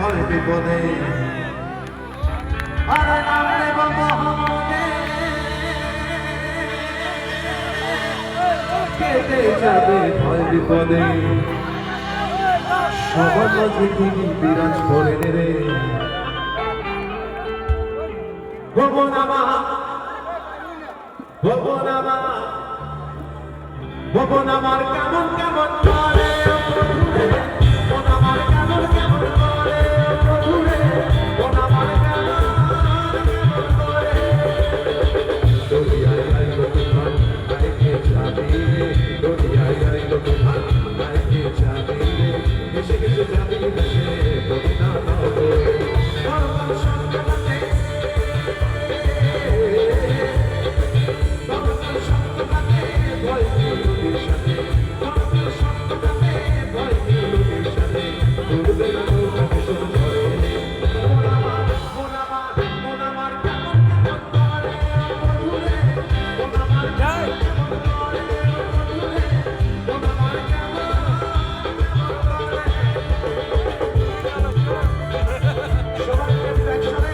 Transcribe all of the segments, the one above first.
ভয় বিপদে আরে নাম নেব মহামনে কেটে যাবে ভয় বিপদে সবার মাঝে তিনি বিরাজ করেন রে ভবনামা ভবনামা ভবনামার কেমন কেমন করে ভবনামার কেমন কেমন করে প্রভুরে ভবনামার কেমন কেমন করে দরিয়ায় আইল তুফান গাইকে যাবি রে দরিয়ায় আইল তুফান গাইকে যাবি রে এসে গেছে যাবি দেশে কবিতা নগরে বারবার সঙ্গে লাগে বারবার সঙ্গে লাগে ভয় নদীর সাথে বারবার সঙ্গে লাগে ভয় নদীর সাথে ডুববে না নৌকা ভীষণ ঝড়ে মোনামার মোনামার মোনামার কেমন কেমন করে বন্ধুরে মোনামার কেমন কেমন করে বন্ধুরে মোনামার কেমন সবাই একসাথে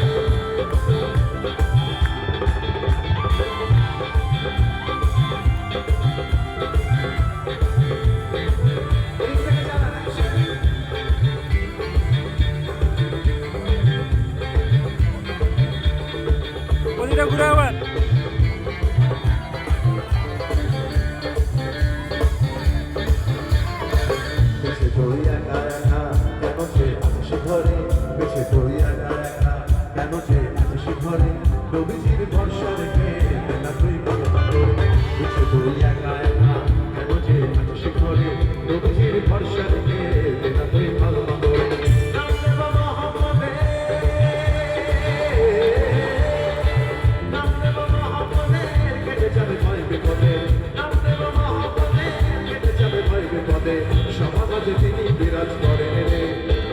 Pondira Gurawan. বেশি পড়ি একা একা কেন যে আকাশে ঘরে বেশি পড়ি একা একা কেন যে আকাশে ঘরে নবীজির ভরসা রেখে না তুই কল্পনা করে বেশি পড়ি একা একা কেন যে আকাশে ঘরে নবীজির ভরসা রেখে না তুই কল্পনা করে নাম দেব মহম্মদে নাম দেব মহম্মদে কেটে যাবে ভয় বিপদে নাম দেব মহম্মদে কেটে যাবে ভয় বিপদে সমাজে তিনি বিরাজ করেন রে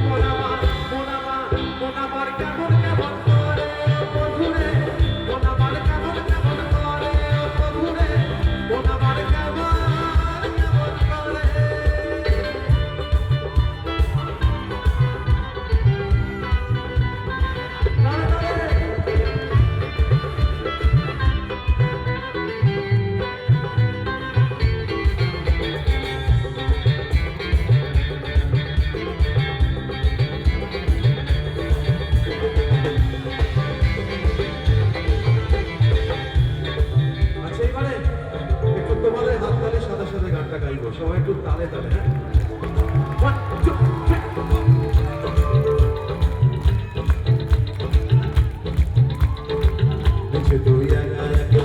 মোনামার মোনামার মোনামার কেমন কেমন করে বন্ধুরে মোনামার কেমন কেমন করে বন্ধুরে মোনামার কেমন কেমন করে আচ্ছা এবারে একটু তোমাদের হাততালির সাথে সাথে গানটা গাইবো সবাই একটু তালে তালে হ্যাঁ 1 2 3 নিচে তুই একা একা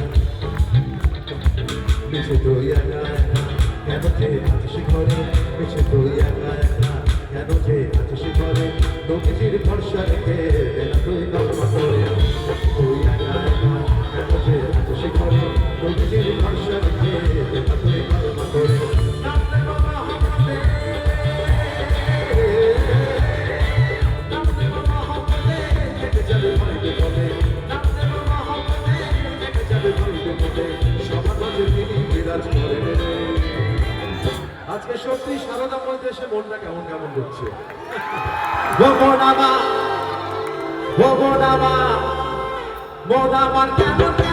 নিচে তুই একা একা কেন যে আছিস ঘরে নিচে তুই একা একা কেন যে আছিস ঘরে নবীজির ভরসা রেখে না তুই কল্পনা করে তুই একা একা কেন যে আছিস ঘরে নবীজির ভরসা রেখে না তুই কল্পনা করে নাম দেব মহম্মদে নাম দেব মহম্মদে কেটে যাবে ভয় বিপদে নাম দেব মহম্মদে কেটে যাবে ভয় বিপদে সবার মাঝে তিনি বিরাজ করেন রে আজকে সত্যি সারদা বলতে এসে মনটা কেমন কেমন করছে ভবনামা ভবনামা মোনামার কেমন